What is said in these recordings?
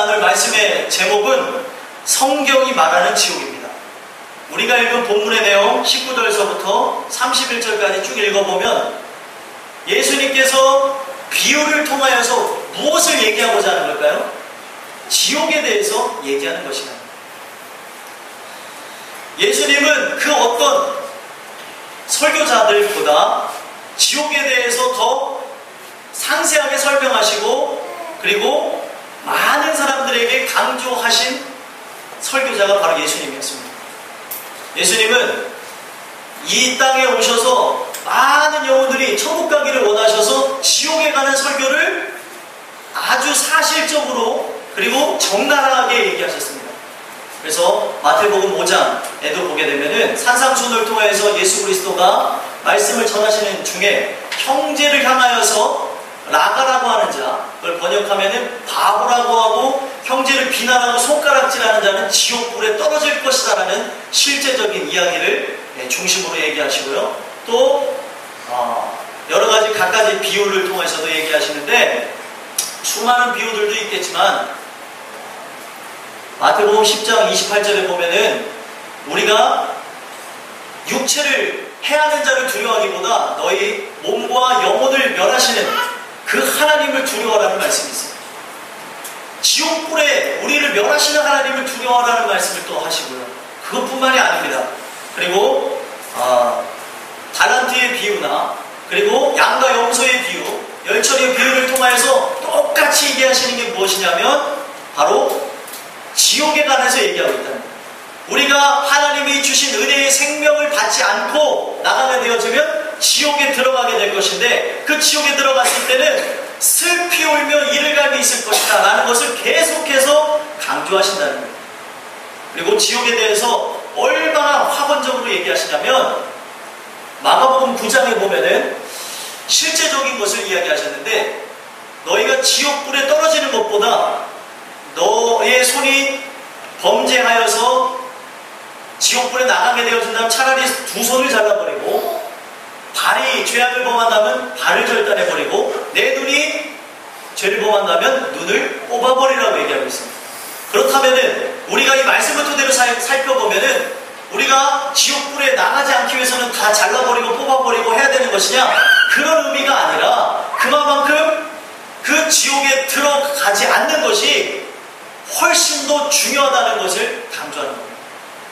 나눌 말씀의 제목은 성경이 말하는 지옥입니다. 우리가 읽은 본문의 내용 19절서부터 31절까지 쭉 읽어보면 예수님께서 비유를 통하여서 무엇을 얘기하고자 하는 걸까요? 지옥에 대해서 얘기하는 것입니다. 예수님은 그 어떤 설교자들보다 지옥에 대해서 더 상세하게 설명하시고 그리고 많은 사람들에게 강조하신 설교자가 바로 예수님이었습니다. 예수님은 이 땅에 오셔서 많은 영혼들이 천국 가기를 원하셔서 지옥에 가는 설교를 아주 사실적으로 그리고 적나라하게 얘기하셨습니다. 그래서 마태복음 5장에도 보게 되면은 산상수훈을 통해서 예수 그리스도가 말씀을 전하시는 중에 형제를 향하여서 라가라고 하는 자, 그걸 번역하면은 바보라고 하고 형제를 비난하고 손가락질하는 자는 지옥불에 떨어질 것이다라는 실제적인 이야기를 중심으로 얘기하시고요. 또 여러 가지 갖가지 비유를 통해서도 얘기하시는데 수많은 비유들도 있겠지만 마태복음 10장 28절에 보면은 우리가 육체를 해하는 자를 두려워하기보다 너희 몸과 영혼을 멸하시는 그 하나님을 두려워하라는 말씀이 있습니다. 지옥불에 우리를 멸하시는 하나님을 두려워하라는 말씀을 또 하시고요. 그것뿐만이 아닙니다. 그리고 달란트의 비유나 그리고 양과 염소의 비유, 열처리의 비유를 통하여서 똑같이 얘기하시는 게 무엇이냐면 바로 지옥에 관해서 얘기하고 있다는 거예요. 우리가 하나님이 주신 은혜의 생명을 받지 않고 나가게 되어지면 지옥에 들어가게 될 것인데 그 지옥에 들어갔을 때는 슬피 울며 이를 갈미 있을 것이다 라는 것을 계속해서 강조하신다는 거예요. 그리고 지옥에 대해서 얼마나 확언적으로 얘기하시냐면 마가복음 9장에 보면은 실제적인 것을 이야기하셨는데 너희가 지옥불에 떨어지는 것보다 너의 손이 범죄하여서 지옥불에 나가게 되어진다면 차라리 두 손을 잘라버리고 발이 죄악을 범한다면 발을 절단해버리고 내 눈이 죄를 범한다면 눈을 뽑아버리라고 얘기하고 있습니다. 그렇다면은 우리가 이 말씀을 토대로 살펴보면은 우리가 지옥불에 나가지 않기 위해서는 다 잘라버리고 뽑아버리고 해야 되는 것이냐? 그런 의미가 아니라 그만큼 그 지옥에 들어가지 않는 것이 훨씬 더 중요하다는 것을 강조하는 겁니다.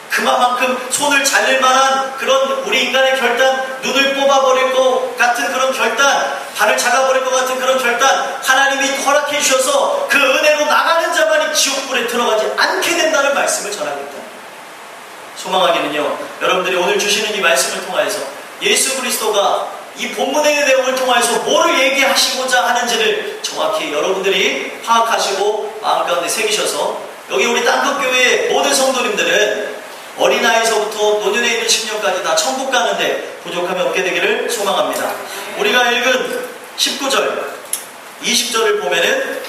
그만큼 손을 잘릴 만한 그런 우리 인간의 결단, 눈을 뽑아버릴 것 같은 그런 결단, 발을 잘라버릴 것 같은 그런 결단 하나님이 허락해 주셔서 그 은혜로 나가는 자만이 지옥불에 들어가지 않게 된다는 말씀을 전하겠다. 소망하기는요, 여러분들이 오늘 주시는 이 말씀을 통하여서 예수 그리스도가 이 본문의 내용을 통하여서 뭐를 얘기하시고자 하는지를 정확히 여러분들이 파악하시고 마음 가운데 새기셔서 여기 우리 땅끝교회의 모든 성도님들은 어린아이에서부터 노년에 있는 10년까지 다 천국 가는데 부족함이 없게 되기를 소망합니다. 우리가 읽은 19절, 20절을 보면은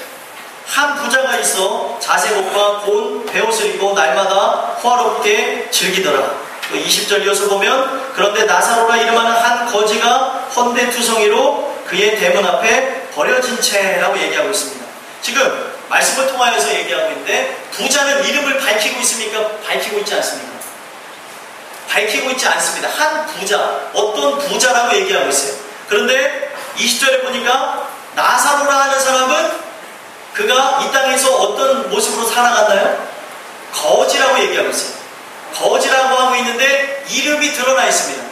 한 부자가 있어 자색옷과 고운 베옷을 입고 날마다 호화롭게 즐기더라. 또 20절 이어서 보면 그런데 나사로라 이름하는 한 거지가 헌데투성이로 그의 대문 앞에 버려진 채라고 얘기하고 있습니다. 지금 말씀을 통하여서 얘기하고 있는데 부자는 이름을 밝히고 있습니까? 밝히고 있지 않습니까? 밝히고 있지 않습니다. 한 부자, 어떤 부자라고 얘기하고 있어요. 그런데 20절에 보니까 나사로라 하는 사람은 그가 이 땅에서 어떤 모습으로 살아갔나요? 거지라고 얘기하고 있어요. 거지라고 하고 있는데 이름이 드러나 있습니다.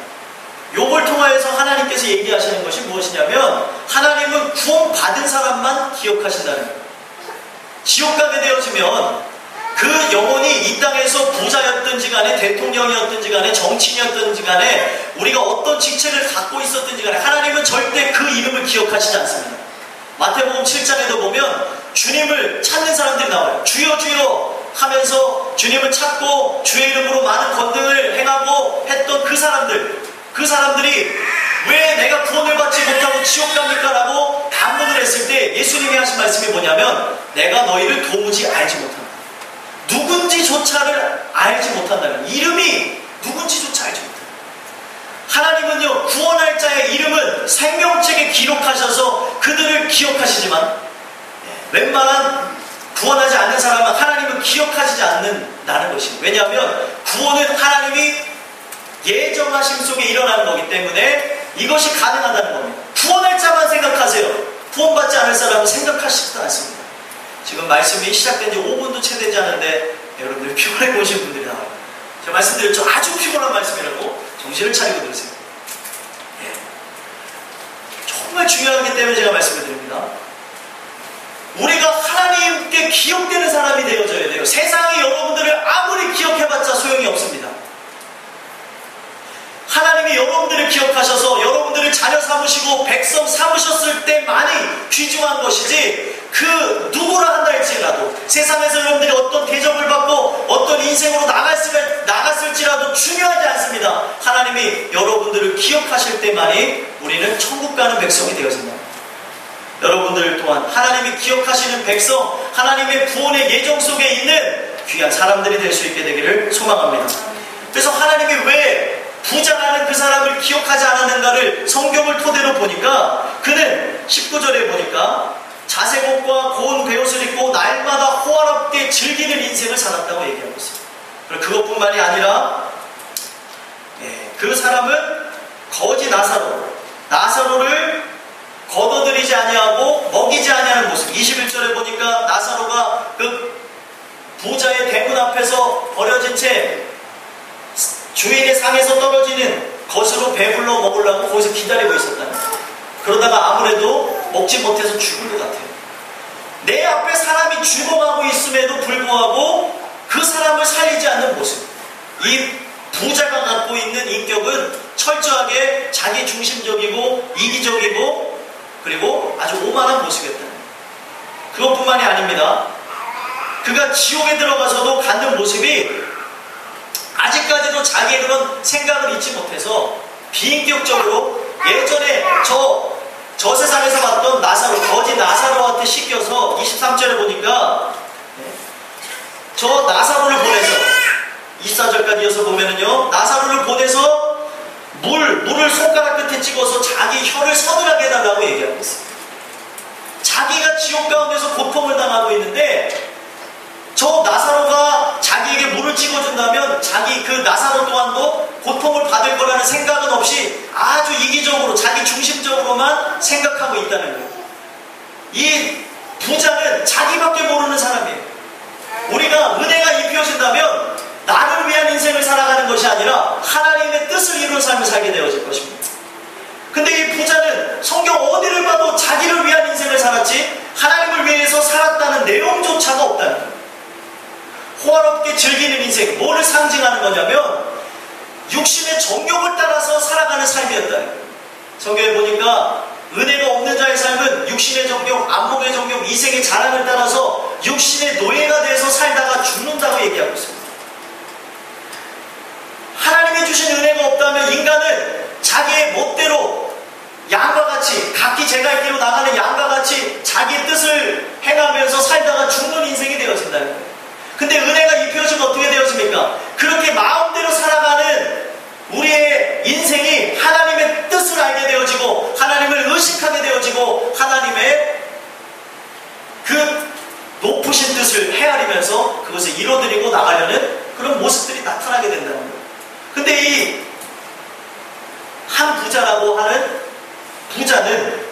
요걸 통하여서 하나님께서 얘기하시는 것이 무엇이냐면 하나님은 구원받은 사람만 기억하신다는 거예요. 지옥 가게 되어지면 그 영혼이 이 땅에서 부자였든지 간에 대통령이었든지 간에 정치인이었든지 간에 우리가 어떤 직책을 갖고 있었든지 간에 하나님은 절대 그 이름을 기억하시지 않습니다. 마태복음 7장에도 보면 주님을 찾는 사람들이 나와요. 주여 주여 하면서 주님을 찾고 주의 이름으로 많은 권능을 행하고 했던 그 사람들이 왜 내가 구원을 받지 못하고 지옥 갑니까? 라고 반문을 했을 때 예수님이 하신 말씀이 뭐냐면 내가 너희를 도무지 알지 못한다. 누군지조차를 알지 못한다는 이름이 누군지조차 알지 못한다. 하나님은요 구원할 자의 이름은 생명책에 기록하셔서 그들을 기억하시지만 웬만한 구원하지 않는 사람은 하나님을 기억하지 않는다는 것입니다. 왜냐하면 구원은 하나님이 예정하심 속에 일어나는 거기 때문에 이것이 가능하다는 겁니다. 구원할 자만 생각하세요. 구원받지 않을 사람은 생각하시지도 않습니다. 지금 말씀이 시작된 지 5분도 채 되지 않은데 여러분들 피곤해 보신 분들이 나와요. 제가 말씀드렸죠. 아주 피곤한 말씀이라고 정신을 차리고 들으세요. 예. 정말 중요하기 때문에 제가 말씀을 드립니다. 우리가 하나님께 기억되는 사람이 되어져야 돼요. 세상이 여러분들을 아무리 기억해봤자 소용이 없습니다. 하나님이 여러분들을 기억하셔서 여러분들을 자녀 삼으시고 백성 삼으셨을 때만이 귀중한 것이지 그 누구라 한다 할지라도 세상에서 여러분들이 어떤 대접을 받고 어떤 인생으로 나갔을지라도 중요하지 않습니다. 하나님이 여러분들을 기억하실 때만이 우리는 천국 가는 백성이 되어진다. 여러분들 또한 하나님이 기억하시는 백성, 하나님의 구원의 예정 속에 있는 귀한 사람들이 될 수 있게 되기를 소망합니다. 그래서 하나님이 왜 부자라는 그 사람을 기억하지 않았는가를 성경을 토대로 보니까 그는 19절에 보니까 자색옷과 고운 베옷을 입고 날마다 호화롭게 즐기는 인생을 살았다고 얘기하고 있어요. 그리고 그것뿐만이 아니라 그 사람은 거지 나사로를 거둬들이지 아니하고 먹이지 아니하는 모습. 21절에 보니까 나사로가 그 부자의 대문 앞에서 버려진 채 주인의 상에서 떨어지는 것으로 배불러 먹으려고 거기서 기다리고 있었다는 거예요. 그러다가 아무래도 먹지 못해서 죽을 것 같아요. 내 앞에 사람이 죽어가고 있음에도 불구하고 그 사람을 살리지 않는 모습. 이 부자가 갖고 있는 인격은 철저하게 자기 중심적이고 이기적이고 그리고 아주 오만한 모습이었다는 거예요. 그것뿐만이 아닙니다. 그가 지옥에 들어가서도 갖는 모습이 아직까지도 자기의 그런 생각을 잊지 못해서 비인격적으로 예전에 저 세상에서 봤던 거지 나사로한테 씻겨서 23절에 보니까 저 나사로를 보내서 24절까지 이어서 보면은요, 나사로를 보내서 물을 손가락 끝에 찍어서 자기 혀를 서늘하게 해달라고 얘기하고 있어요. 자기가 지옥 가운데서 고통을 당하고 있는데 저 나사로가 자기에게 물을 찍어준다면 자기 그 나사로 또한도 고통을 받을 거라는 생각은 없이 아주 이기적으로 자기 중심적으로만 생각하고 있다는 거예요. 이 부자는 자기밖에 모르는 사람이에요. 우리가 은혜가 입혀진다면 나를 위한 인생을 살아가는 것이 아니라 하나님의 뜻을 이루는 삶을 살게 되어질 것입니다. 근데 이 부자는 성경 어디를 봐도 자기를 위한 인생을 살았지 하나님을 위해서 살았다는 내용조차가 없다는 거예요. 호화롭게 즐기는 인생, 뭐를 상징하는 거냐면 육신의 정욕을 따라서 살아가는 삶이었다는 거예요. 성경에 보니까 은혜가 없는 자의 삶은 육신의 정욕, 안목의 정욕, 이생의 자랑을 따라서 육신의 노예가 돼서 살다가 죽는다고 얘기하고 있습니다. 하나님이 주신 은혜가 없다면 인간은 자기의 멋대로 양과 같이 각기 제갈길로 나가는 양과 같이 자기의 뜻을 행하면서 살다가 죽는 인생이 되어진다는 거예요. 근데 은혜가 입혀지면 어떻게 되어집니까? 그렇게 마음대로 살아가는 우리의 인생이 하나님의 뜻을 알게 되어지고 하나님을 의식하게 되어지고 하나님의 그 높으신 뜻을 헤아리면서 그것을 이뤄드리고 나가려는 그런 모습들이 나타나게 된다는 거예요. 근데 이 한 부자라고 하는 부자는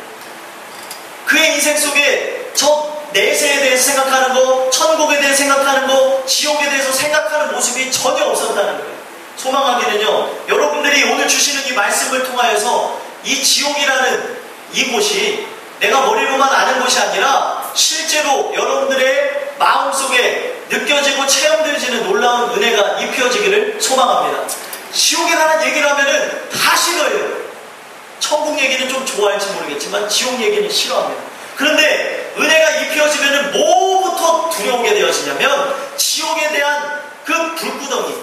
그의 인생 속에 저 내세에 대해서 생각하는 거, 천국에 대해서 생각하는 거, 지옥에 대해서 생각하는 모습이 전혀 없었다는 거예요. 소망하기는요, 여러분들이 오늘 주시는 이 말씀을 통하여서 이 지옥이라는 이곳이 내가 머리로만 아는 것이 아니라 실제로 여러분들의 마음속에 느껴지고 체험되어지는 놀라운 은혜가 입혀지기를 소망합니다. 지옥에 관한 얘기를 하면은 다 싫어요. 천국 얘기는 좀 좋아할지 모르겠지만 지옥 얘기는 싫어합니다. 그런데 은혜가 입혀지면은 뭐부터 두려우게 되어지냐면 지옥에 대한 그 불구덩이,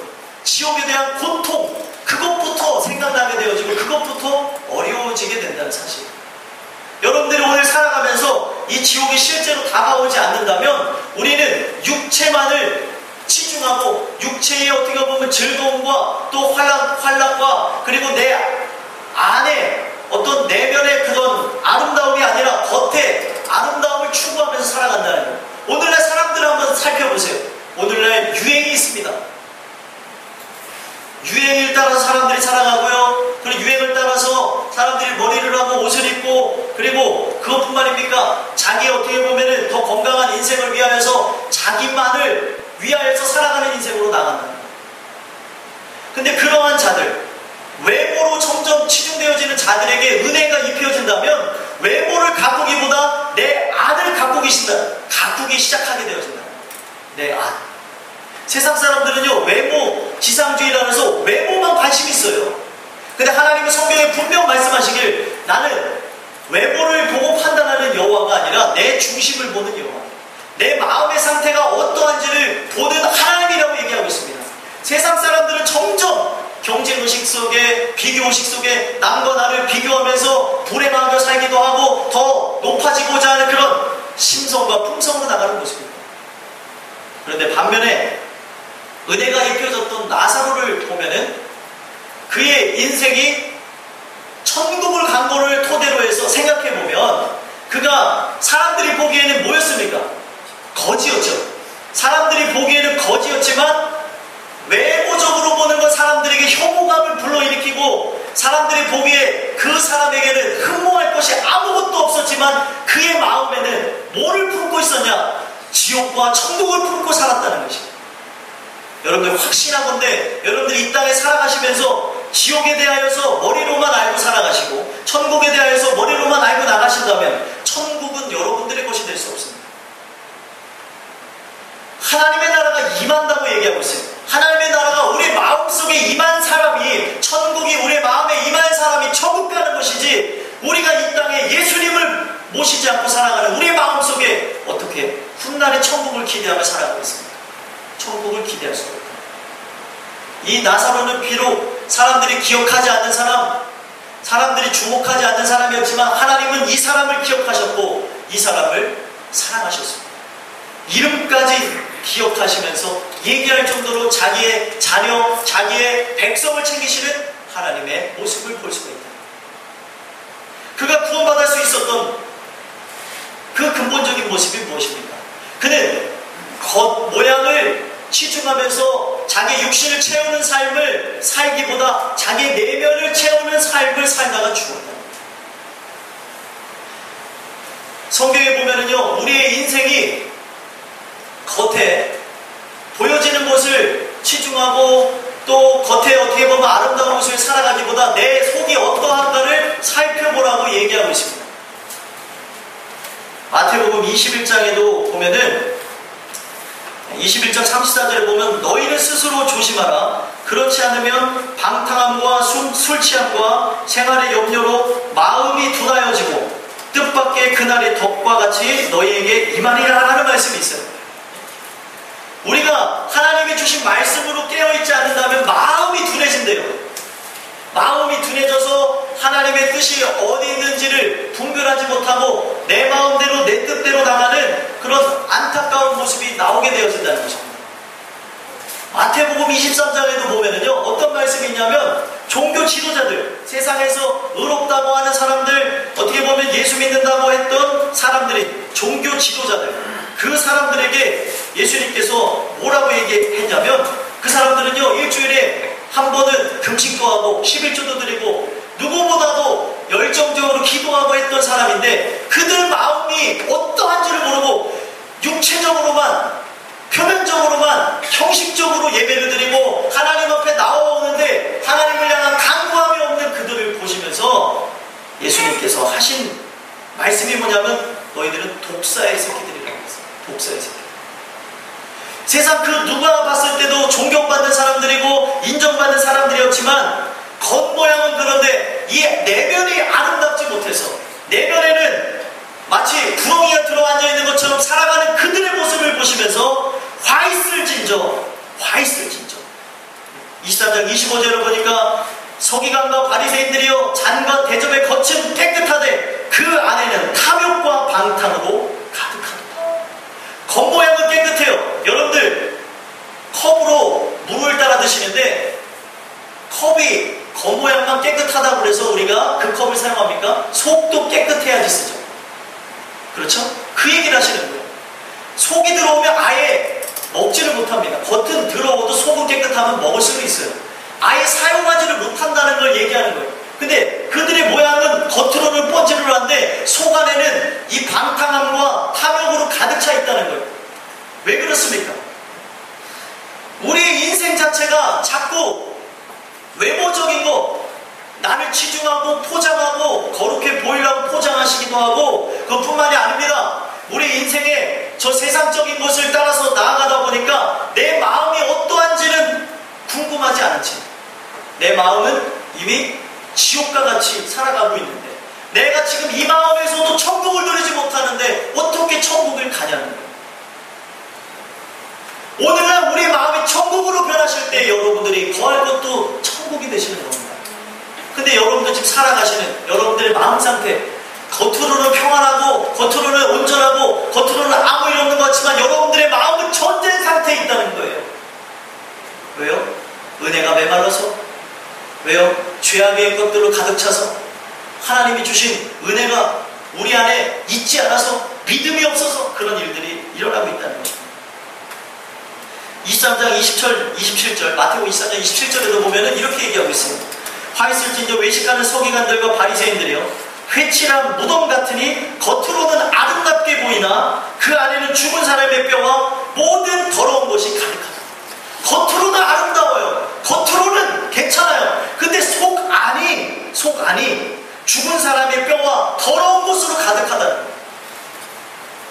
지옥에 대한 고통, 그것부터 생각나게 되어지고 그것부터 어려워지게 된다는 사실. 여러분들이 오늘 살아가면서 이 지옥이 실제로 다가오지 않는다면 우리는 육체만을 치중하고 육체의 어떻게 보면 즐거움과 또 활락과 그리고 내 안에 어떤 내면의 그런 아름다움이 아니라 겉에 아름다움을 추구하면서 살아간다는 거예요. 오늘날 사람들은 말입니까? 자기 어떻게 보면은 더 건강한 인생을 위하여서 자기만을 위하여서 살아가는 인생으로 나간다. 근데 그러한 자들, 외모로 점점 치중되어지는 자들에게 은혜가 입혀진다면 외모를 가꾸기보다 내 안을 가꾸기 시작하게 되어진다. 내 안. 세상 사람들은요, 외모 지상주의라 해서 외모만 관심 있어요. 근데 하나님은 성경에 분명 말씀하시길, 나는 외모를 보고 판단하는 여호와가 아니라 내 중심을 보는 여호와, 내 마음의 상태가 어떠한지를 보는 하나님이라고 얘기하고 있습니다. 세상 사람들은 점점 경쟁의식 속에, 비교의식 속에 남과 나를 비교하면서 불행하게 살기도 하고 더 높아지고자 하는 그런 심성과 품성으로 나가는 모습입니다. 그런데 반면에 은혜가 입혀졌던 나사로를 보면은 그의 인생이 천국을 간 거를 토대로 해서 생각해보면 그가 사람들이 보기에는 뭐였습니까? 거지였죠. 사람들이 보기에는 거지였지만 외모적으로 보는 건 사람들에게 혐오감을 불러일으키고 사람들이 보기에 그 사람에게는 흠모할 것이 아무것도 없었지만 그의 마음에는 뭐를 품고 있었냐? 지옥과 천국을 품고 살았다는 것입니다. 여러분들 확신하건대 여러분들이 이 땅에 살아가시면서 지옥에 대하여서 머리로만 알고 살아가시고 천국에 대하여서 머리로만 알고 나가신다면 천국은 여러분들의 것이 될 수 없습니다. 하나님의 나라가 임한다고 얘기하고 있어요. 하나님의 나라가 우리 마음속에 임한 사람이, 천국이 우리 마음에 임한 사람이 천국 가는 것이지, 우리가 이 땅에 예수님을 모시지 않고 살아가는 우리 마음속에 어떻게 훗날의 천국을 기대하며 살아가고 있습니까? 천국을 기대할 수 없다. 이 나사로는 비록 사람들이 기억하지 않는 사람, 사람들이 주목하지 않는 사람이었지만 하나님은 이 사람을 기억하셨고 이 사람을 사랑하셨습니다. 이름까지 기억하시면서 얘기할 정도로 자기의 자녀, 자기의 백성을 챙기시는 하나님의 모습을 볼 수가 있다. 그가 구원받을 수 있었던 그 근본적인 모습이 무엇입니까? 그는 겉모양을 치중하면서 자기 육신을 채우는 삶을 살기보다 자기 내면을 채우는 삶을 살다가 죽었다. 성경에 보면은요, 우리의 인생이 겉에 보여지는 것을 치중하고 또 겉에 어떻게 보면 아름다운 모습을 살아가기보다 내 속이 어떠한가를 살펴보라고 얘기하고 있습니다. 마태복음 21장에도 보면은 21장 34절에 보면 너희는 스스로 조심하라. 그렇지 않으면 방탕함과 술 취함과 생활의 염려로 마음이 둔하여지고 뜻밖의 그날의 덕과 같이 너희에게 임하리라 하는 말씀이 있어요. 우리가 하나님이 주신 말씀으로 깨어있지 않는다면 마음이 둔해진대요. 마음이 둔해져서 하나님의 뜻이 어디 있는지를 분별하지 못하고 내 마음대로 내 뜻대로 나가는 그런 안타까운 모습이 나오게 되어진다는 것입니다. 마태복음 23장에도 보면은요, 어떤 말씀이 있냐면 종교 지도자들, 세상에서 의롭다고 하는 사람들, 어떻게 보면 예수 믿는다고 했던 사람들이 종교 지도자들, 그 사람들에게 예수님께서 뭐라고 얘기했냐면 그 사람들은요, 일주일에 한 번은 금식도 하고 11조도 드리고 누구보다도 열정적으로 기도하고 했던 사람인데 그들 마음이 어떠한지를 모르고 육체적으로만, 표면적으로만 형식적으로 예배를 드리고 하나님 앞에 나와오는데 하나님을 향한 간구함이 없는 그들을 보시면서 예수님께서 하신 말씀이 뭐냐면 너희들은 독사의 새끼들이라고 했어요. 독사의 새끼들. 세상 그 누가 봤을 때도 존경받는 사람들이고 인정받는 사람들이었지만 겉모양은 그런데 이 내면이 아름답지 못해서 내면에는 마치 구렁이가 들어앉아 있는 것처럼 살아가는 그들의 모습을 보시면서 화 있을 진저 23장 25절을 보니까 서기관과 바리새인들이여 잔과 대접의 겉은 깨끗하되 그 안에는 탐욕과 방탕으로 가득하다. 겉모양은 깨끗해요. 여러분들 컵으로 물을 따라 드시는데 컵이 겉모양만 깨끗하다고 해서 우리가 그 컵을 사용합니까? 속도 깨끗해야지 쓰죠. 그렇죠? 그 얘기를 하시는 거예요. 속이 들어오면 아예 먹지를 못합니다. 겉은 더러워도 속은 깨끗하면 먹을 수는 있어요. 아예 사용하지를 못한다는 걸 얘기하는 거예요. 근데 그들의 모양은 겉으로는 뻔질뻔한데 속 안에는 이 방탕함과 탐욕으로 가득 차 있다는 거예요. 왜 그렇습니까? 우리의 인생 자체가 자꾸 외모적인 거, 나를 치중하고 포장하고 거룩해 보이려고 포장하시기도 하고, 그것뿐만이 아닙니다. 우리 인생에 저 세상적인 것을 따라서 나아가다 보니까 내 마음이 어떠한지는 궁금하지 않은지, 내 마음은 이미 지옥과 같이 살아가고 있는데, 내가 지금 이 마음에서도 천국을 누리지 못하는데 어떻게 천국을 가냐는 거예요. 오늘날 우리 마음이 천국으로 변하실 때 여러분들이 거할 것도 천국이 되시는 겁니다. 근데 여러분들 지금 살아가시는 여러분들의 마음 상태, 겉으로는 평안하고 겉으로는 온전하고 겉으로는 아무 일 없는 것 같지만 여러분들의 마음은 전쟁 상태에 있다는 거예요. 왜요? 은혜가 메말라서? 왜요? 죄악의 것들로 가득 차서? 하나님이 주신 은혜가 우리 안에 있지 않아서? 믿음이 없어서 그런 일들이 일어나고 있다는 거예요. 23장 27절, 마태복음 23장 27절에도 보면은 이렇게 얘기하고 있어요. 화 있을진저 외식하는 서기관들과 바리새인들이여, 회칠한 무덤 같으니 겉으로는 아름답게 보이나 그 안에는 죽은 사람의 뼈와 모든 더러운 것이 가득하다. 겉으로는 아름다워요. 겉으로는 괜찮아요. 근데 속 안이 죽은 사람의 뼈와 더러운 것으로 가득하다는 거예요.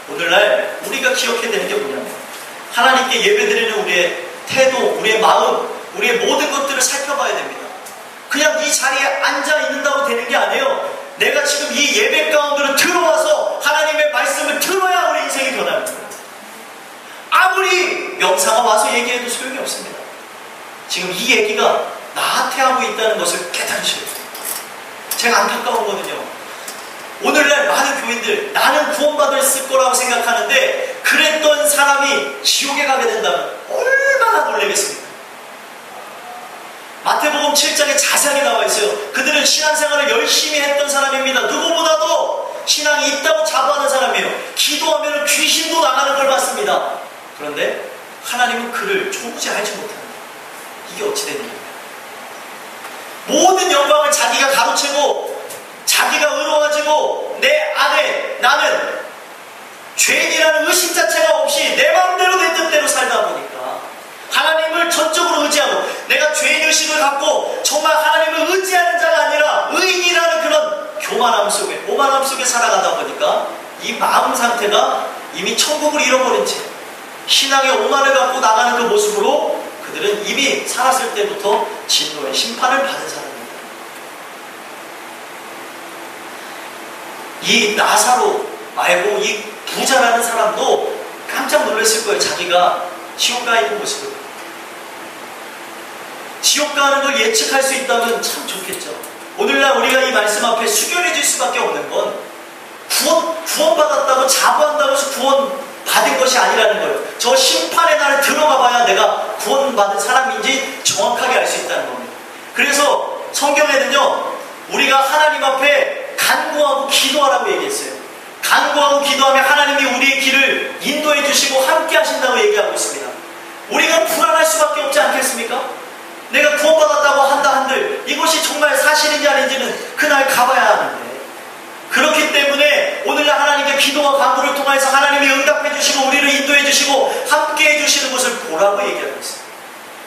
오늘날 우리가 기억해야 되는 게 뭐냐면, 하나님께 예배드리는 우리의 태도, 우리의 마음, 우리의 모든 것들을 살펴봐야 됩니다. 그냥 이 자리에 앉아 있는다고 되는 게 아니에요. 내가 지금 이 예배 가운데로 들어와서 하나님의 말씀을 들어야 우리 인생이 변합니다. 아무리 명사가 와서 얘기해도 소용이 없습니다. 지금 이 얘기가 나한테 하고 있다는 것을 깨달으셔야 돼요. 제가 안타까운 거는요, 오늘날 많은 교인들 나는 구원받을 거라고 생각하는데 그랬던 사람이 지옥에 가게 된다면 얼마나 놀라겠습니까? 마태복음 7장에 자세하게 나와 있어요. 그들은 신앙생활을 열심히 했던 사람입니다. 누구보다도 신앙이 있다고 자부하는 사람이에요. 기도하면 귀신도 나가는 걸 봤습니다. 그런데 하나님은 그를 조무지 알지 못합니다. 이게 어찌 된 일입니까? 모든 영광을 자기가 가로채고 자기가 의로워지고 내 안에 나는 죄인이라는 의식 자체가 없이 내 마음대로 내 뜻대로 살다 보니까 하나님을 전적으로 의지하고, 내가 죄인의식을 갖고 정말 하나님을 의지하는 자가 아니라 의인이라는 그런 교만함 속에, 오만함 속에 살아가다 보니까 이 마음 상태가 이미 천국을 잃어버린 채 신앙의 오만을 갖고 나가는 그 모습으로 그들은 이미 살았을 때부터 진노의 심판을 받은 사람입니다. 이 나사로 말고 이 부자라는 사람도 깜짝 놀랐을 거예요. 자기가 지옥 가 있는 모습을. 지옥 가는 걸 예측할 수 있다면 참 좋겠죠. 오늘날 우리가 이 말씀 앞에 숙연해질 수밖에 없는 건 구원받았다고 자부한다고 해서 구원받은 것이 아니라는 거예요. 저 심판의 날에 들어가 봐야 내가 구원받은 사람인지 정확하게 알 수 있다는 겁니다. 그래서 성경에는요, 우리가 하나님 앞에 간구하고 기도하라고 얘기했어요. 간구하고 기도하면 하나님이 우리의 길을 인도해 주시고 함께 하신다고 얘기하고 있습니다. 우리가 불안할 수밖에 없지 않겠습니까? 내가 구원받았다고 한다 한들 이것이 정말 사실인지 아닌지는 그날 가봐야 하는데, 그렇기 때문에 오늘날 하나님께 기도와 간구를 통해서 하나님이 응답해 주시고 우리를 인도해 주시고 함께 해 주시는 것을 보라고 얘기하고 있어요.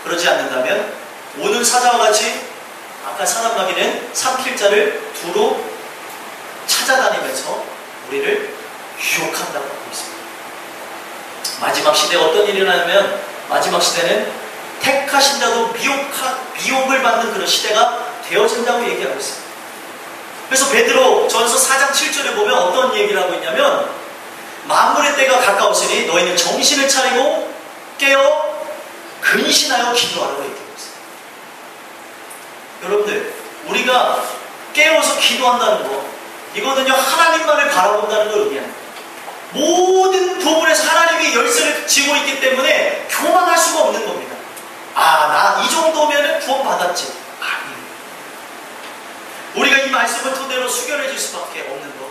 그러지 않는다면 오늘 사자와 같이 아까 사람마귀는 삼킬자를 두루 찾아다니면서 우리를 유혹한다고 하고 있습니다. 마지막 시대에 어떤 일이 일어나면, 마지막 시대는 택하신 자도 미혹을 받는 그런 시대가 되어진다고 얘기하고 있습니다. 그래서 베드로 전서 4장 7절에 보면 어떤 얘기를 하고 있냐면, 만물의 때가 가까웠으니 너희는 정신을 차리고 깨어 근신하여 기도하라고 얘기하고 있습니다. 여러분들, 우리가 깨어서 기도한다는 거, 이거는요 하나님만을 바라본다는 걸 의미합니다. 모든 부분에서 하나님이 열쇠를 쥐고 있기 때문에 교만할 수가 없는 겁니다. 나 이 정도면 구원받았지. 아니에요. 우리가 이 말씀을 토대로 숙연해질 수밖에 없는 것,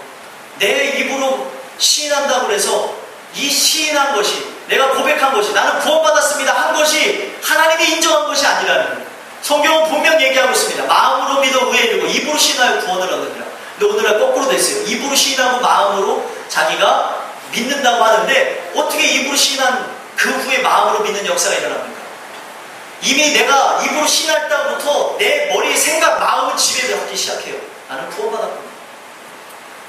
내 입으로 시인한다고 해서 이 시인한 것이, 내가 고백한 것이, 나는 구원받았습니다 한 것이 하나님이 인정한 것이 아니라는 거예요. 성경은 분명 얘기하고 있습니다. 마음으로 믿어 의에 이르고 입으로 시인하여 구원을 얻느니라. 근데 오늘날 거꾸로 됐어요. 입으로 시인하고 마음으로 자기가 믿는다고 하는데 어떻게 입으로 시인한 그 후에 마음으로 믿는 역사가 일어납니까? 이미 내가 입으로 시인할 때부터 내 머리의 생각, 마음을 지배받기 시작해요. 나는 구원받았구나.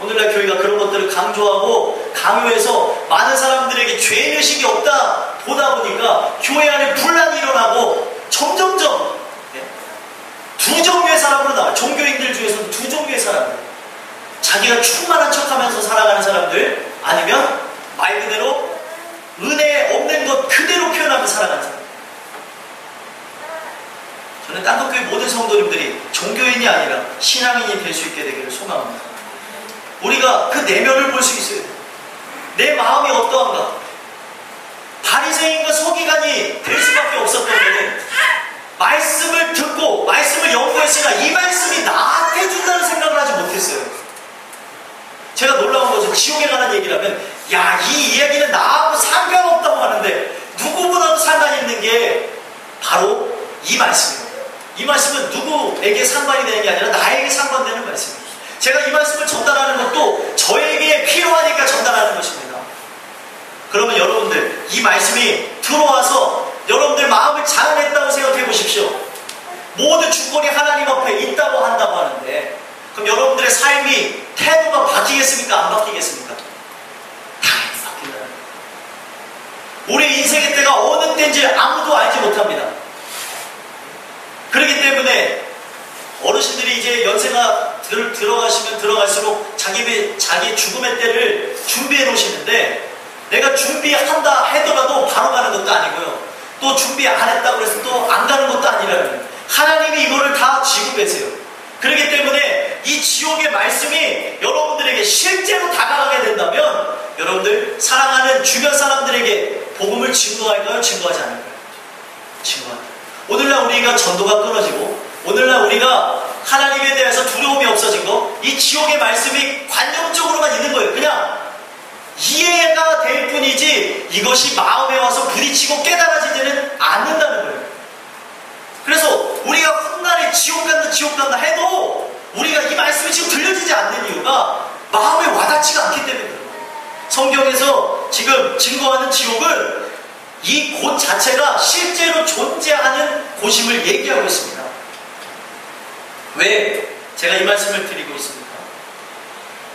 오늘날 교회가 그런 것들을 강조하고 강요해서 많은 사람들에게 죄의식이 없다 보다 보니까 교회 안에 분란이 일어나고 점점점 두 종류의 사람으로 나와요. 종교인들 중에서도 두 종류의 사람들. 자기가 충만한 척하면서 살아가는 사람들, 아니면 말 그대로 은혜 없는 것 그대로 표현하면서 살아가는 사람들. 저는 땅끝교회 모든 성도님들이 종교인이 아니라 신앙인이 될 수 있게 되기를 소망합니다. 우리가 그 내면을 볼 수 있어야 돼요. 내 마음이 어떠한가. 바리새인과 서기관이 될 수밖에 없었던 것은 말씀을 듣고 말씀을 연구했으나 이 말씀이 나한테 준다는 생각을 하지 못했어요. 제가 놀라운 것은 지옥에 관한 얘기라면 야, 이 이야기는 나하고 상관없다고 하는데 누구보다도 상관이 있는 게 바로 이 말씀이에요. 이 말씀은 누구에게 상관이 되는 게 아니라 나에게 상관되는 말씀이에요. 제가 이 말씀을 전달하는 것도 저에게 필요하니까 전달하는 것입니다. 그러면 여러분들 이 말씀이 들어와서 여러분들 마음을 자아냈다고 생각해 보십시오. 모든 주권이 하나님 앞에 있다고 한다고 하는데 그럼 여러분들의 삶이 태도가 바뀌겠습니까? 안 바뀌겠습니까? 당연히 바뀐다는 거예요. 우리 인생의 때가 어느 때인지 아무도 알지 못합니다. 그렇기 때문에 어르신들이 이제 연세가 들어가시면 들어갈수록 자기 죽음의 때를 준비해 놓으시는데 내가 준비한다 하더라도 바로 가는 것도 아니고요. 또 준비 안 했다고 해서 또 안 가는 것도 아니라는 하나님이 이거를 다 지고 계세요. 그렇기 때문에 이 지옥의 말씀이 여러분들에게 실제로 다가가게 된다면 여러분들 사랑하는 주변 사람들에게 복음을 증거할까요? 증거하지 않을까요? 증거한다. 오늘날 우리가 전도가 끊어지고 오늘날 우리가 하나님에 대해서 두려움이 없어진 거 이 지옥의 말씀이 관념적으로만 있는 거예요. 그냥 이해가 될 뿐이지 이것이 마음에 와서 부딪히고 깨달아지지는 않는다는 거예요. 그래서 우리가 훗날에 지옥 간다 해도 우리가 이 말씀이 지금 들려지지 않는 이유가 마음에 와닿지가 않기 때문에 그래요. 성경에서 지금 증거하는 지옥은 이 곳 자체가 실제로 존재하는 곳임을 얘기하고 있습니다. 왜 제가 이 말씀을 드리고 있습니까?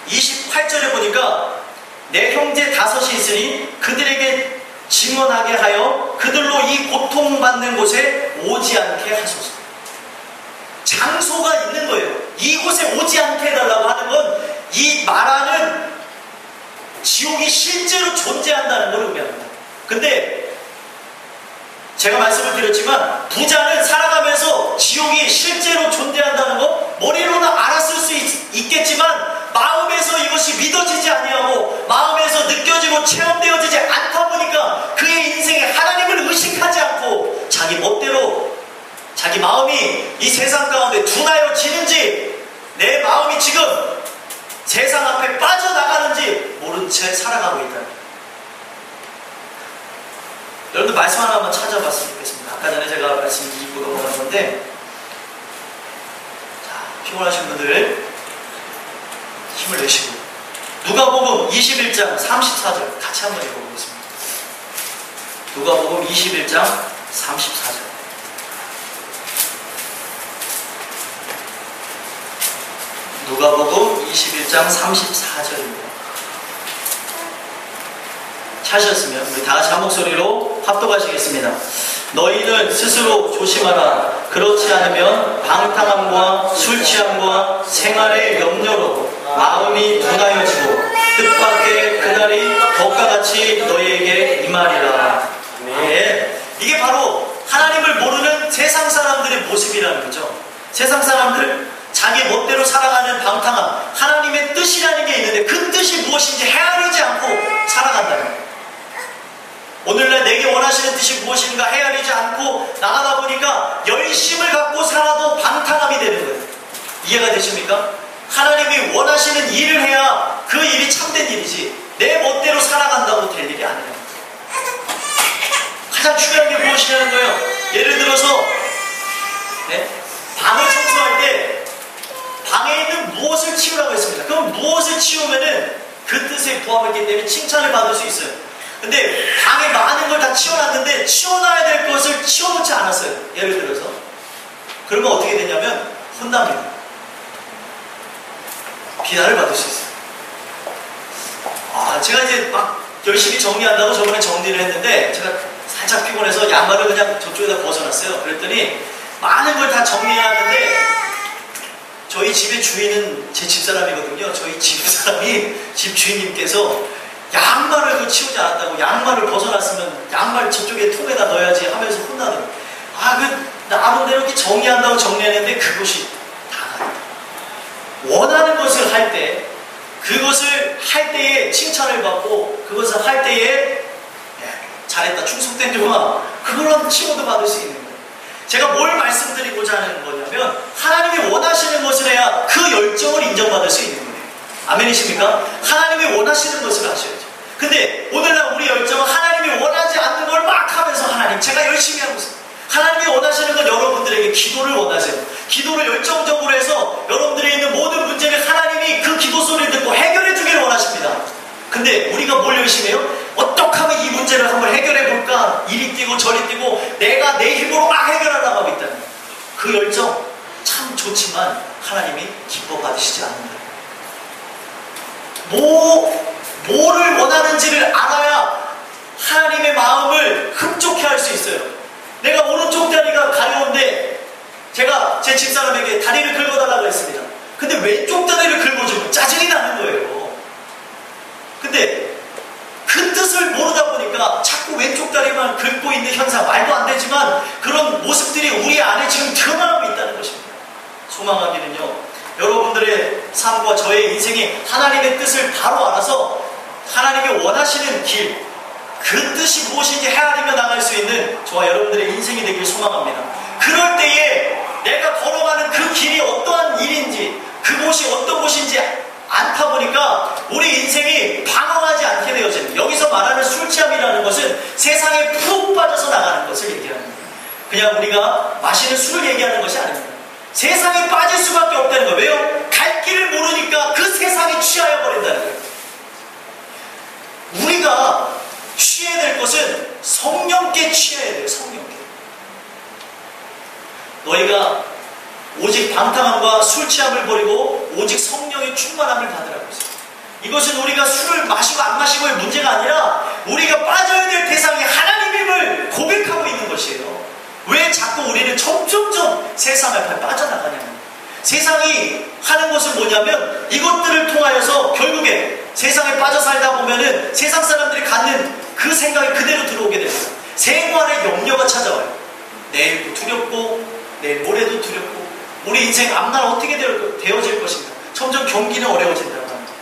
28절에 보니까 내 형제 다섯이 있으니 그들에게 증언하게 하여 그들로 이 고통받는 곳에 오지 않게 하소서. 장소가 있는 거예요. 이곳에 오지 않게 해달라고 하는 건 이 말하는 지옥이 실제로 존재한다는 걸 의미합니다. 근데 제가 말씀을 드렸지만 부자는 살아가면서 지옥이 실제로 존재한다는 거 머리로는 알았을 수 있겠지만 마음에서 이것이 믿어지지 아니하고 마음에서 느껴지고 체험되어지지 않다 보니까 그의 인생에 하나님을 의식하지 않고 자기 멋대로 자기 마음이 이 세상 가운데 둔하여지는지 내 마음이 지금 세상 앞에 빠져나가는지 모른 채 살아가고 있다. 여러분들 말씀 하나만 찾아봤으면 좋겠습니다. 아까 전에 제가 말씀 읽고 넘어간 건데 자, 피곤하신 분들 힘을 내시고 누가복음 21장 34절 같이 한번 읽어보겠습니다. 누가복음 21장 34절 누가복음 21장 34절입니다. 찾으셨으면 우리 다같이 한 목소리로 합독하시겠습니다. 너희는 스스로 조심하라. 그렇지 않으면 방탕함과 술취함과 생활의 염려로 마음이 둔하여지고 뜻밖의 그날이 덕과 같이 너희에게 임하리라. 네. 이게 바로 하나님을 모르는 세상 사람들의 모습이라는 거죠. 세상 사람들 자기 멋대로 살아가는 방탕함, 하나님의 뜻이라는 게 있는데 그 뜻이 무엇인지 헤아리지 않고 살아간다는 거예요. 오늘날 내게 원하시는 뜻이 무엇인가 헤아리지 않고 나가다 보니까 열심을 갖고 살아도 방탕함이 되는 거예요. 이해가 되십니까? 하나님이 원하시는 일을 해야 그 일이 참된 일이지 내 멋대로 살아간다고 될 일이 아니에요. 가장 중요한 게 무엇이냐는 거예요. 예를 들어서 네? 방을 청소할 때 방에 있는 무엇을 치우라고 했습니다. 그럼 무엇을 치우면은 그 뜻에 부합했기 때문에 칭찬을 받을 수 있어요. 근데 방에 많은 걸 다 치워놨는데 치워놔야 될 것을 치워놓지 않았어요. 예를 들어서. 그러면 어떻게 되냐면 혼납니다. 비난을 받을 수 있어요. 제가 이제 막 열심히 정리한다고 저번에 정리를 했는데 제가 살짝 피곤해서 양말을 그냥 저쪽에다 벗어놨어요. 그랬더니 많은 걸 다 정리해놨는데 저희 집의 주인은 제 집사람이거든요. 저희 집사람이 집 주인님께서 양말을 그 치우지 않았다고 양말을 벗어났으면 양말 저쪽에 통에다 넣어야지 하면서 혼나더라고요. 나름대로 이렇게 정리한다고 정리했는데 그것이 다가 원하는 것을 할 때 그것을 할 때에 칭찬을 받고 그것을 할 때에 잘했다 충성된 영화 그걸로 치고도 받을 수 있는 거예요. 제가 뭘 말씀드리고자 하는 거냐면 하나님이 원하시는 것을 해야 그 열정을 인정받을 수 있는 거예요. 아멘이십니까? 하나님이 원하시는 것을 하셔야죠. 근데 오늘날 우리 열정은 하나님이 원하지 않는 걸 막 하면서 하나님 제가 열심히 하고 있어요. 하나님이 원하시는 건 여러분들에게 기도를 원하세요. 기도를 열정적으로 해서 여러분들이 있는 모든 문제를 하나님이 그 기도 소리를 듣고 해결해 주기를 원하십니다. 근데 우리가 뭘 열심히 해요? 어떻게 하면 이 문제를 한번 해결해 볼까? 이리 뛰고 저리 뛰고 내가 내 힘으로 막 해결하려고 하고 있다는 그 열정 참 좋지만 하나님이 기뻐 받으시지 않는다. 뭐를 원하는지를 알아야 하나님의 마음을 흡족해 할 수 있어요. 내가 오른쪽 다리가 가려운데 제가 제 집사람에게 다리를 긁어달라고 했습니다. 근데 왼쪽 다리를 긁어주면 짜증이 나는 거예요. 근데 그 뜻을 모르다 보니까 자꾸 왼쪽 다리만 긁고 있는 현상, 말도 안 되지만 그런 모습들이 우리 안에 지금 드러나고 있다는 것입니다. 소망하기는요, 여러분들의 삶과 저의 인생이 하나님의 뜻을 바로 알아서 하나님이 원하시는 길, 그 뜻이 무엇인지 헤아리며 나갈 수 있는 저와 여러분들의 인생이 되길 소망합니다. 그럴 때에 내가 걸어가는 그 길이 어떠한 일인지, 그곳이 어떤 곳인지 않다 보니까 우리 인생이 방황하지 않게 되어집니다. 여기서 말하는 술 취함이라는 것은 세상에 푹 빠져서 나가는 것을 얘기하는 거예요. 그냥 우리가 마시는 술을 얘기하는 것이 아닙니다. 세상에 빠질 수밖에 없다는 거예요. 왜요? 갈 길을 모르니까 그 세상에 취하여 버린다는 거예요. 우리가 취해야 될 것은 성령께 취해야 돼요. 성령께. 너희가 오직 방탕함과 술 취함을 버리고 오직 성령의 충만함을 받으라고 했어요. 이것은 우리가 술을 마시고 안 마시고의 문제가 아니라 우리가 빠져야 될 대상이 하나님임을 고백하고 있는 것이에요. 왜 자꾸 우리는 점점점 세상 앞에 빠져나가냐면 세상이 하는 것은 뭐냐면 이것들을 통하여서 결국에 세상에 빠져 살다 보면은 세상 사람들이 갖는 그 생각이 그대로 들어오게 됩니다. 생활에 염려가 찾아와요. 내일도 두렵고 내일 모레도 두렵고 우리 인생 앞날 어떻게 되어질 것인가. 점점 경기는 어려워진다고 합니다.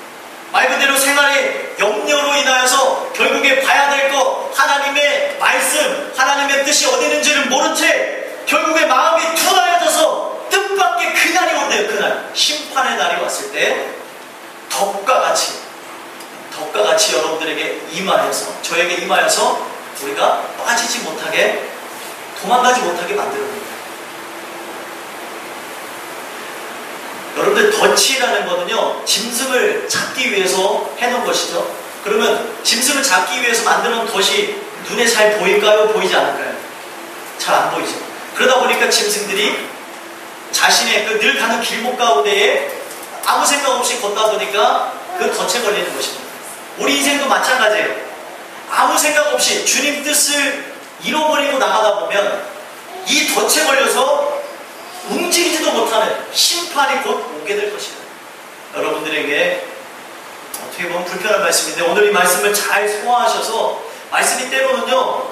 말 그대로 생활의 염려로 인하여서 결국에 봐야 될 것, 하나님의 말씀, 하나님의 뜻이 어디 있는지를 모른 채 결국에 마음이 둔하여져서 뜻밖의 그날이 온대요. 그날 심판의 날이 왔을 때 덕과 같이 여러분들에게 임하여서, 저에게 임하여서 우리가 빠지지 못하게, 도망가지 못하게 만들어냅니다. 여러분들 덫이라는 거는요, 짐승을 잡기 위해서 해놓은 것이죠. 그러면 짐승을 잡기 위해서 만드는 덫이 눈에 잘 보일까요? 보이지 않을까요? 잘 안 보이죠. 그러다 보니까 짐승들이 자신의 그 늘 가는 길목 가운데에 아무 생각 없이 걷다 보니까 그 덫에 걸리는 것입니다. 우리 인생도 마찬가지예요. 아무 생각 없이 주님 뜻을 잃어버리고 나가다 보면 이 덫에 걸려서 움직이지도 못하는 심판이 곧 오게 될 것입니다. 여러분들에게 어떻게 보면 불편한 말씀인데 오늘 이 말씀을 잘 소화하셔서, 말씀이 때로는요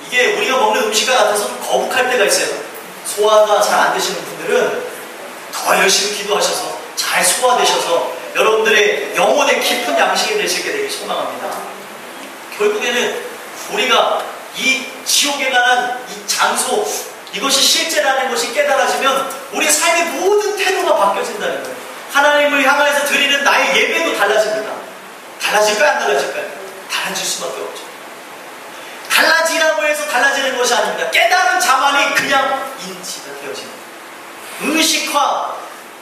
이게 우리가 먹는 음식과 같아서 좀 거북할 때가 있어요. 소화가 잘 안 되시는 분들은 더 열심히 기도하셔서 잘 소화되셔서 여러분들의 영혼의 깊은 양식이 되시게 되길 소망합니다. 결국에는 우리가 이 지옥에 관한 이 장소, 이것이 실제라는 것이 깨달아지면 우리 삶의 모든 태도가 바뀌어진다는 거예요. 하나님을 향해서 드리는 나의 예배도 달라집니다. 달라질까요? 안 달라질까요? 달라질 수밖에 없죠. 달라지라고 해서 달라지는 것이 아닙니다. 깨달은 자만이 그냥 인지가 되어집니다.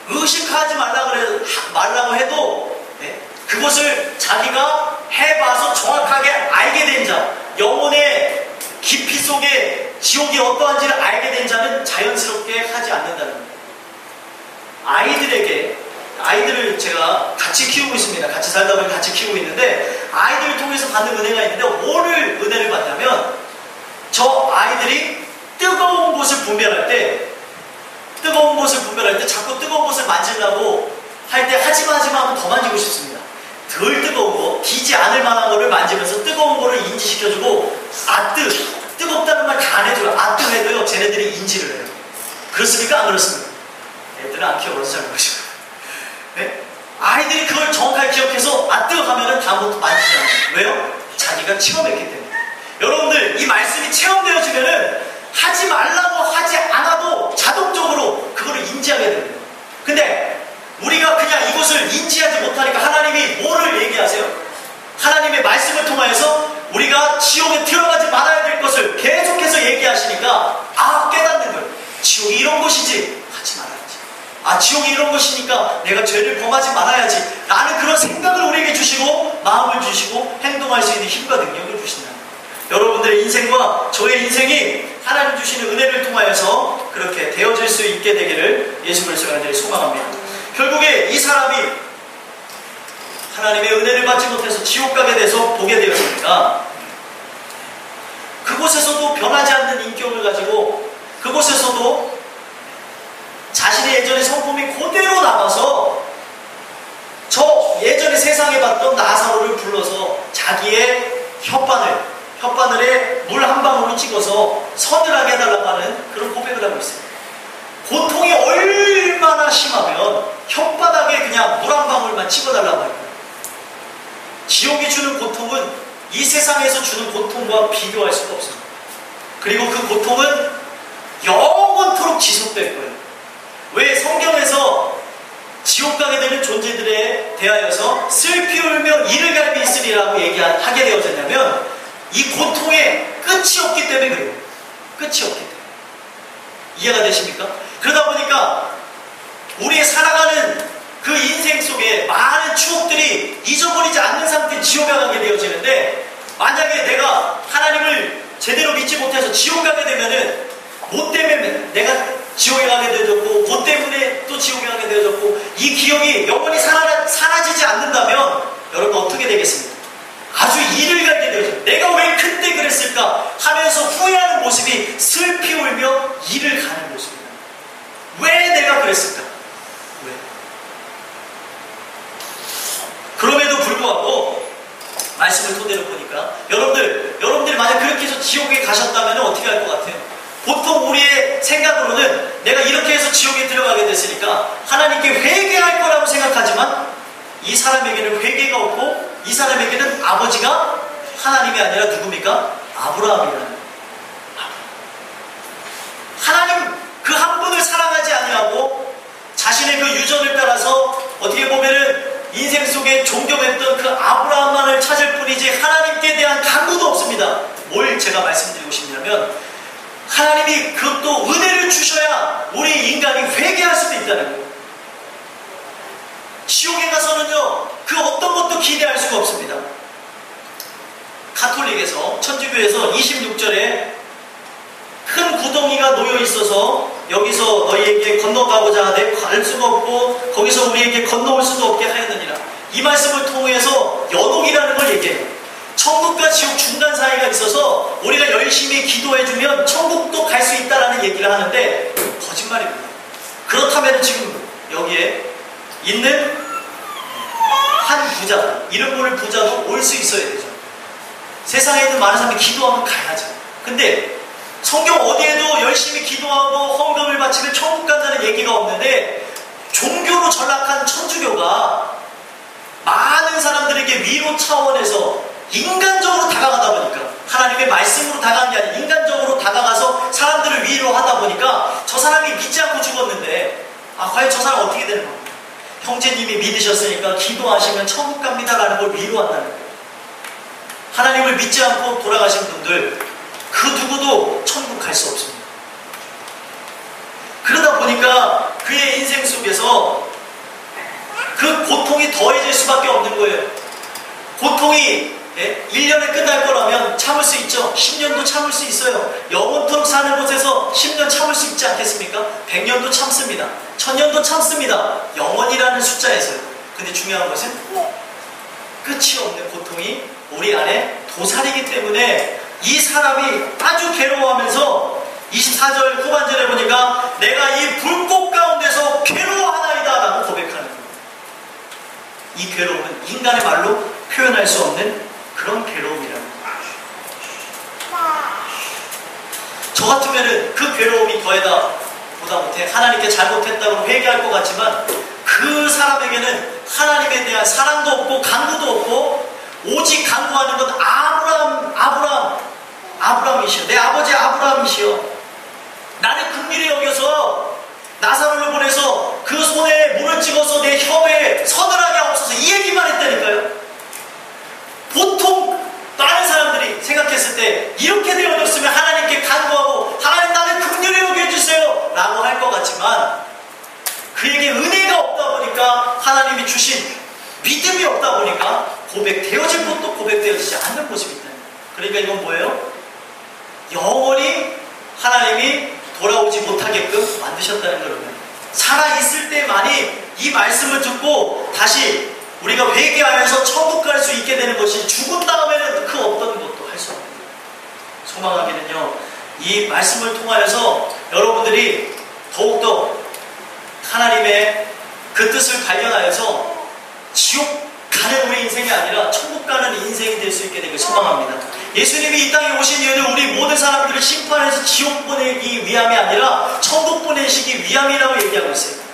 의식하지 말라고 해도 그것을 자기가 해봐서 정확하게 알게 된 자, 영혼의 깊이 속에 지옥이 어떠한지를 알게 된 자는 자연스럽게 하지 않는다는 거예요. 아이들을 제가 같이 키우고 있습니다. 같이 살다 보니 같이 키우고 있는데, 아이들을 통해서 받는 은혜가 있는데, 뭐를 은혜를 받냐면, 저 아이들이 뜨거운 곳을 분별할 때 자꾸 뜨거운 곳을 만지려고 할 때 하지마 하면 더 만지고 싶습니다. 덜 뜨거운 거, 비지 않을 만한 거를 만지면서 뜨거운 거를 인지시켜주고, 뜨겁다는 말 다 안 해줘요. 해도요, 쟤네들이 인지를 해요. 그렇습니까? 안 그렇습니까? 애들은 안 키워봐서 잘 모르시고. 네? 아이들이 그걸 정확하게 기억해서 뜨거워하면은 다음부터 만지지 않아요. 왜요? 자기가 체험했기 때문에. 여러분들, 이 말씀이 체험되어지면은 하지 말라고 하지 않아도 자동적으로 그거를 인지하게 됩니다. 근데 우리가 그냥 이것을 인지하지 못하니까 하나님이 뭐를 얘기하세요? 하나님의 말씀을 통하여서 우리가 지옥에 들어가지 말아야 될 것을 계속해서 얘기하시니까 깨닫는 거예요. 지옥이 이런 곳이지, 하지 말아야지. 지옥이 이런 곳이니까 내가 죄를 범하지 말아야지 라는 그런 생각을 우리에게 주시고, 마음을 주시고, 행동할 수 있는 힘과 능력을 주신다. 여러분들의 인생과 저의 인생이 하나님 주시는 은혜를 통하여서 그렇게 되어질 수 있게 되기를 예수 그리스도의 간절히 소망합니다. 결국에 이 사람이 하나님의 은혜를 받지 못해서 지옥 가게 돼서 보게 되었습니다. 그곳에서도 변하지 않는 인격을 가지고, 그곳에서도 자신의 예전의 성품이 그대로 남아서 저 예전에 세상에 봤던 나사로를 불러서 자기의 혓바늘에 물 한 방울을 찍어서 서늘하게 해달라고 하는 그런 고백을 하고 있어요. 고통이 얼마나 심하면 혓바닥에 그냥 물 한 방울만 찍어달라고 할까요? 지옥이 주는 고통은 이 세상에서 주는 고통과 비교할 수가 없습니다. 그리고 그 고통은 영원토록 지속될 거예요. 왜 성경에서 지옥 가게 되는 존재들에 대하여서 슬피 울며 이를 갈미 있으리라고 얘기하게 되어졌냐면, 이 고통에 끝이 없기 때문에 그래요. 끝이 없기 때문에. 이해가 되십니까? 그러다 보니까 우리의 살아가는 그 인생 속에 많은 추억들이 잊어버리지 않는 상태에 지옥에 가게 되어지는데, 만약에 내가 하나님을 제대로 믿지 못해서 지옥 가게 되면은 뭐 때문에 내가 지옥에 가게 되어졌고, 뭐 때문에 또 지옥에 가게 되어졌고, 이 기억이 영원히 사라지지 않는다면 여러분 어떻게 되겠습니까? 아주 이를 갈게 되어져. 내가 왜 그때 그랬을까 하면서 후회하는 모습이 슬피 울며 이를 가는 모습입니다. 왜 내가 그랬을까? 왜? 그럼에도 불구하고 말씀을 토대로 보니까 여러분들이 만약 그렇게 해서 지옥에 가셨다면 어떻게 할 것 같아요? 보통 우리의 생각으로는 내가 이렇게 해서 지옥에 들어가게 됐으니까 하나님께 회개할 거라고 생각하지만, 이 사람에게는 회개가 없고, 이 사람에게는 아버지가 하나님이 아니라 누굽니까? 아브라함이라는. 하나님 그 한 분을 사랑하지 아니하고 자신의 그 유전을 따라서 어떻게 보면은 인생 속에 존경했던 그 아브라함만을 찾을 뿐이지 하나님께 대한 간구도 없습니다. 뭘 제가 말씀드리고 싶냐면, 하나님이 그것도 은혜를 주셔야 우리 인간이 회개할 수도 있다는 거예요. 지옥에 가서는요, 그 어떤 것도 기대할 수가 없습니다. 가톨릭에서, 천주교에서 26절에 큰 구덩이가 놓여 있어서 여기서 너희에게 건너가고자 하되 갈 수가 없고 거기서 우리에게 건너올 수도 없게 하였느니라. 이 말씀을 통해서 연옥이라는 걸 얘기해요. 천국과 지옥 중간 사이가 있어서 우리가 열심히 기도해주면 천국도 갈 수 있다라는 얘기를 하는데 거짓말입니다. 그렇다면 지금 여기에 있는 한 부자, 이름 모를 부자도 올 수 있어야 되죠. 세상에 있는 많은 사람들이 기도하면 가야죠. 근데 성경 어디에도 열심히 기도하고 헌금을 바치면 천국 간다는 얘기가 없는데, 종교로 전락한 천주교가 많은 사람들에게 위로 차원에서 인간적으로 다가가다 보니까, 하나님의 말씀으로 다가간 게 아니라 인간적으로 다가가서 사람들을 위로하다 보니까 저 사람이 믿지 않고 죽었는데 과연 저 사람 어떻게 되는 겁니까? 형제님이 믿으셨으니까 기도하시면 천국 갑니다라는 걸 위로한다는 거예요. 하나님을 믿지 않고 돌아가신 분들 그 누구도 천국 갈 수 없습니다. 그러다 보니까 그의 인생 속에서 그 고통이 더해질 수밖에 없는 거예요. 고통이 1년에 끝날 거라면 참을 수 있죠. 10년도 참을 수 있어요. 영원토록 사는 곳에서 10년 참을 수 있지 않겠습니까? 100년도 참습니다. 1000년도 참습니다. 영원이라는 숫자에서요. 근데 중요한 것은 끝이 없는 고통이 우리 안에 도사리기 때문에 이 사람이 아주 괴로워하면서 24절 후반절에 보니까 내가 이 불꽃 가운데서 괴로워하나이다 라고 고백하는 거예요. 이 괴로움은 인간의 말로 표현할 수 없는 그런 괴로움이라는 거예요. 저 같으면은 그 괴로움이 더해다 보다 못해 하나님께 잘못했다고 회개할 것 같지만 그 사람에게는 하나님에 대한 사랑도 없고 간구도 없고 오직 간구하는 건 아브라함이시여. 내 아버지 아브라함이시여. 나를 긍휼히 여겨서 나사로를 보내서 그 손에 물을 찍어서 내 혀에 서늘하게 하옵소서 이 얘기만 했다니까요. 보통 많은 사람들이 생각했을 때 이렇게 되어졌으면 하나님께 간구하고 하나님 나를 긍휼히 여겨주세요 라고 할 것 같지만 그에게 은혜가 없다 보니까 하나님이 주신 믿음이 없다 보니까 고백되어질 것도 고백되어지지 않는 모습이 있다. 그러니까 이건 뭐예요? 영원히 하나님이 돌아오지 못하게끔 만드셨다는 거예요. 살아있을 때만이 이 말씀을 듣고 다시 우리가 회개하면서 천국 갈 수 있게 되는 것이 죽은 다음에는 그 어떤 것도 할 수 없는 거예요. 소망하기는요, 이 말씀을 통하여서 여러분들이 더욱더 하나님의 그 뜻을 발견하여서 지옥 가는 우리 인생이 아니라 천국 가는 인생이 될 수 있게 되길 소망합니다. 예수님이 이 땅에 오신 이유는 우리 모든 사람들을 심판해서 지옥 보내기 위함이 아니라 천국 보내시기 위함이라고 얘기하고 있어요.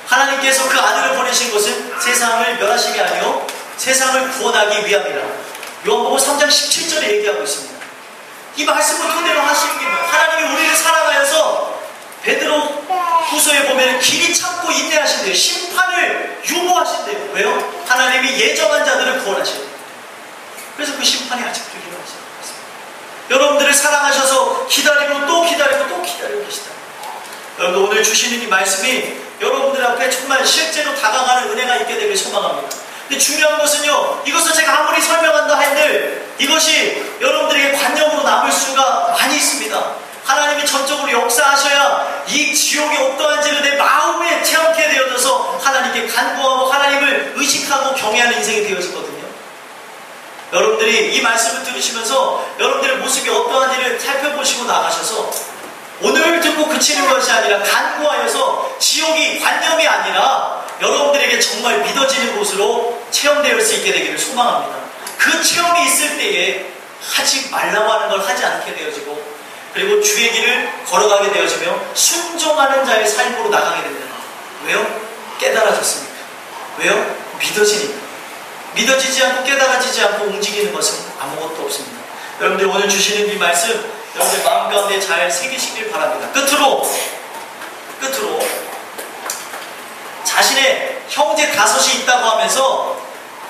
하나님께서 그 아들을 보내신 것은 세상을 멸하심이 아니요 세상을 구원하기 위함이라. 요한복음 3장 17절에 얘기하고 있습니다. 이 말씀을 토대로 하시는 게 뭐예요? 하나님이 우리를 사랑하여서 베드로 후서에 보면 길이 참고 인내하신대요. 심판을 유보하신대요. 왜요? 하나님이 예정한 자들을 구원하셔야 돼요. 그래서 그 심판이 아직도 일어나지 않고 있습니다. 여러분들을 사랑하셔서 기다리고 또 기다리고 또 기다리고 계시다. 여러분 오늘 주시는 이 말씀이 여러분들 앞에 정말 실제로 다가가는 은혜가 있게 되길 소망합니다. 근데 중요한 것은요, 이것을 제가 아무리 설명한다 한들 이것이 여러분들에게 관념으로 남을 수가 많이 있습니다. 하나님이 전적으로 역사하셔야 이 지옥이 어떠한지를 내 마음에 체험케 되어져서 하나님께 간구하고 하나님을 의식하고 경외하는 인생이 되어지거든요. 여러분들이 이 말씀을 들으시면서 여러분들의 모습이 어떠한지를 살펴보시고 나가셔서 오늘 듣고 그치는 것이 아니라 간구하여서 지옥이 관념이 아니라 여러분들에게 정말 믿어지는 곳으로 체험될 수 있게 되기를 소망합니다. 그 체험이 있을 때에 하지 말라고 하는 걸 하지 않게 되어지고 그리고 주의 길을 걸어가게 되어지며 순종하는 자의 삶으로 나가게 됩니다. 왜요? 깨달아졌습니까? 왜요? 믿어지니까. 믿어지지 않고 깨달아지지 않고 움직이는 것은 아무것도 없습니다. 여러분들 오늘 주시는 이 말씀 여러분들 마음 가운데 잘 새기시길 바랍니다. 끝으로 자신의 형제 5이 있다고 하면서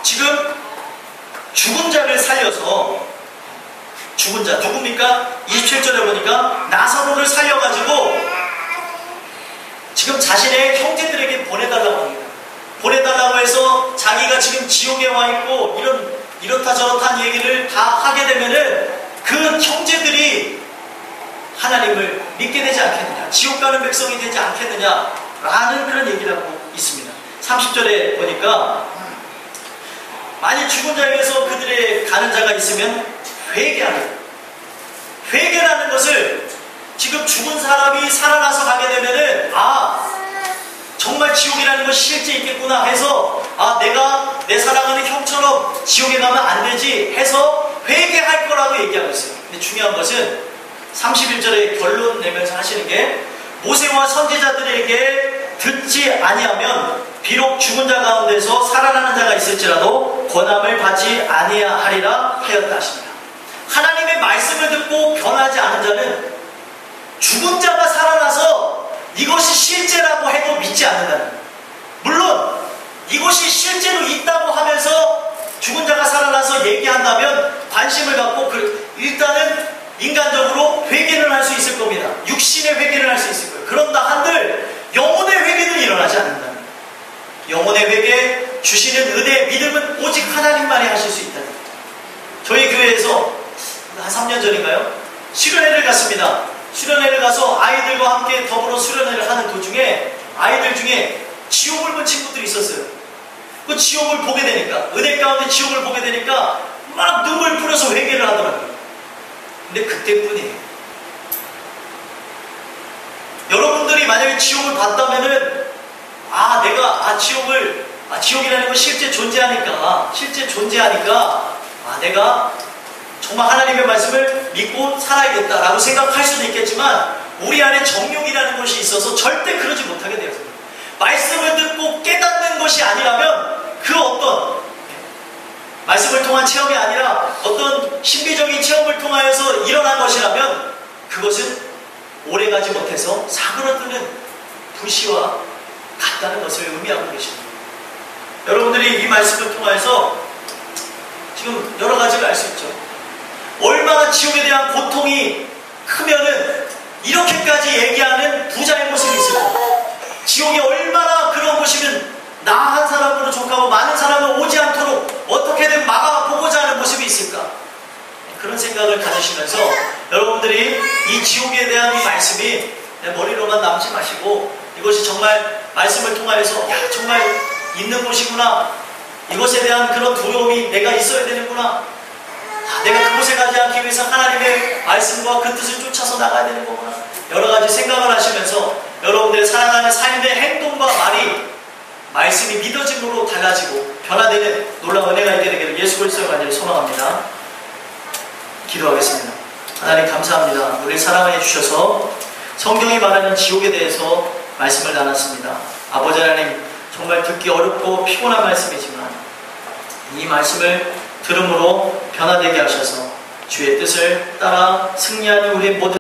지금 죽은 자를 살려서 죽은 자 누굽니까? 27절에 보니까 나사로를 살려가지고 지금 자신의 형제들에게 보내달라고 합니다. 보내달라고 해서 자기가 지금 지옥에 와 있고 이렇다 저렇다는 얘기를 다 하게 되면은 그 형제들이 하나님을 믿게 되지 않겠느냐, 지옥 가는 백성이 되지 않겠느냐라는 그런 얘기를 하고 있습니다. 30절에 보니까 만일 죽은 자에게서 그들의 가는 자가 있으면 회개하는, 회개라는 것을 지금 죽은 사람이 살아나서 가게 되면은 정말 지옥이라는 것이 실제 있겠구나 해서 내가 내 사랑하는 형처럼 지옥에 가면 안 되지 해서 회개할 거라고 얘기하고 있어요. 근데 중요한 것은 31절에 결론 내면서 하시는 게 모세와 선지자들에게 듣지 아니하면 비록 죽은 자 가운데서 살아나는 자가 있을지라도 권함을 받지 아니하리라 하였다 하십니다. 하나님의 말씀을 듣고 변하지 않은 자는 죽은 자가 살아나서 이것이 실제라고 해도 믿지 않는다는 거예요. 물론 이것이 실제로 있다고 하면서 죽은 자가 살아나서 얘기한다면 관심을 갖고 일단은 인간적으로 회개를 할 수 있을 겁니다. 육신의 회개를 할 수 있을 거예요. 그런다 한들 영혼의 원하지 않는다는 영혼의 회개, 주시는 은혜, 믿음은 오직 하나님만이 하실 수 있다는 저희 교회에서 한 3년 전인가요? 수련회를 갔습니다. 수련회를 가서 아이들과 함께 더불어 수련회를 하는 도중에 아이들 중에 지옥을 본 친구들이 있었어요. 그 지옥을 보게 되니까, 은혜 가운데 지옥을 보게 되니까 막 눈물 뿌려서 회개를 하더라고요. 근데 그때뿐이에요. 여러분들이 만약에 지옥을 봤다면은 지옥이라는 건 실제 존재하니까 내가 정말 하나님의 말씀을 믿고 살아야겠다라고 생각할 수도 있겠지만 우리 안에 정욕이라는 것이 있어서 절대 그러지 못하게 되었습니다. 말씀을 듣고 깨닫는 것이 아니라면 그 어떤 말씀을 통한 체험이 아니라 어떤 신비적인 체험을 통하여서 일어난 것이라면 그것은 오래가지 못해서 사그러드는 불씨와 같다는 것을 의미하고 계십니다. 여러분들이 이 말씀을 통하여서 지금 여러 가지를 알 수 있죠. 얼마나 지옥에 대한 고통이 크면은 이렇게까지 얘기하는 부자의 모습이 있을까? 지옥이 얼마나 그런 곳이면 나 한 사람으로 족하고 많은 사람은 오지 않도록 어떻게든 막아보고자 하는 모습이 있을까? 그런 생각을 가지시면서 여러분들이 이 지옥에 대한 이 말씀이 내 머리로만 남지 마시고 이것이 정말 말씀을 통하여서 정말 있는 곳이구나. 이것에 대한 그런 두려움이 내가 있어야 되는구나. 내가 그곳에 가지 않기 위해서 하나님의 말씀과 그 뜻을 쫓아서 나가야 되는 거구나. 여러 가지 생각을 하시면서 여러분들의 살아가는 삶의 행동과 말이 말씀이 믿어짐으로 달라지고 변화되는 놀라운 은혜가 있게 되기를 예수 그리스도의 간절히 소망합니다. 기도하겠습니다. 하나님 감사합니다. 우리를 사랑해 주셔서 성경이 말하는 지옥에 대해서 말씀을 나눴습니다. 아버지 하나님 정말 듣기 어렵고 피곤한 말씀이지만 이 말씀을 들음으로 변화되게 하셔서 주의 뜻을 따라 승리하는 우리 모든